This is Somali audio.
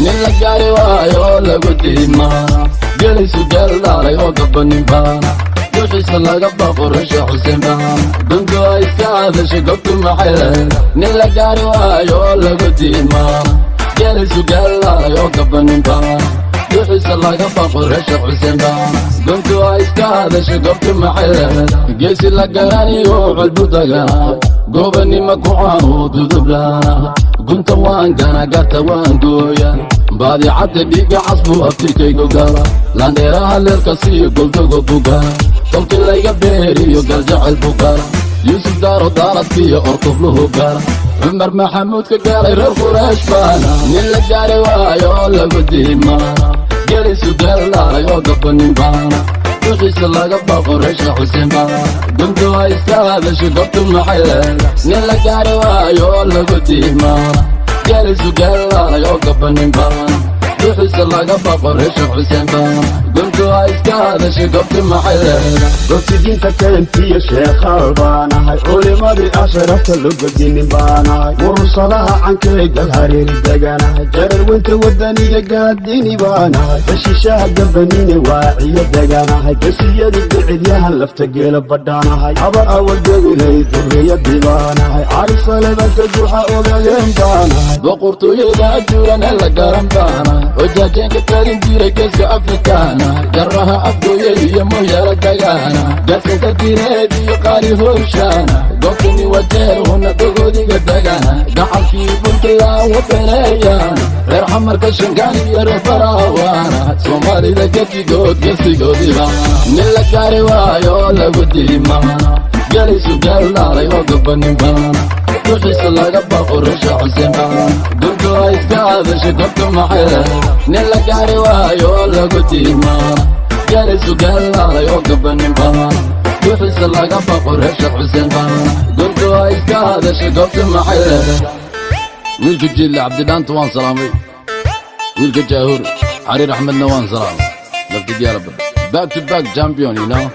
nila gaari waayo lagu diimaana gelaysu geeldaalay oo gabanimbaana duxiisa laga baqo rasha xuseen baana duntu ay iska hadashay gobtu maxay leeda nila gaari waayo lagu diimaana gelaysu geeldaalay oo gabanimbaana duxiisa laga baqo rasha xuseen baana duntu ay iska hadashay gobtu maxay leeda geesi la garaniyo qalbu dagana gobanima ku caano dudublaana gunta waan gana garta waan gooya baadi cadde dhiiga casbu abtirkaygu gala landheeraha leelka siiyo goldogo bugala tolki layga beeriyo galjacayl bugala yuusuf daaro daaradkiyo ortubluhu gala cumar maxamuudka gaalay reer quraysh baana nin la gaari waayo lagu diimaana gelaysu geeldaalay oo gabanin baana duxiisa laga baqo rasha xuseen baana duntu ay iska hadashay gobtu maxay leeda nin la gaari waayo lagu diimaana gelaysu geeldaalay oo gabanin baana duxiisa laga baqo rasha xuseen baana duntu ay iska hadashay gobtu maxay leeda gobtidiinta kalantiyo sheekhaal baanahay culimadii asharafta logoginin baanahay mursadaha cankee gal hareeri deganahay jarar weynta wadaniga gaadini baanahay bashishaha gabanine waaciyo deganahay gasiyadii ducidyahan lafta geela badhaanahay habar awaldeginay durriyadii baanahay carisalebaka juuxa ogageen baanahay boqortooyada ajuuran ee la garan baanahay ojaajeenka kalin jiray geeska afrikaana jaraha afgooyad iyo mooyaala dagaana gaadsanka direed iyo qaali hoorshaana goobtani wajeer huna dogodiga degana gacalkii puntland wafaneeyaana reer xamarka shangaan iyo reer faraawaana soomaalida geedkigood geesigoodiba nin la gaari waayo lagu diimaana gelaysu geeldaalay oo gabanin baana duxiisa laga baqo rasha xuseen baana duntu ay iska hadashay gobtu maxay leeda nin la gaari waayo lagu diimaana gelaysu geeldaalay oo gabanin baana duxiisa laga baqo rasha xuseen baana duntu ay iska hadashay gobtu maxay leeda wiilka jiille cabdidhaanta waan salaamay wiilka jaahuur xariir axmedna waan salaamay lafti diyaaraba back to back champion you know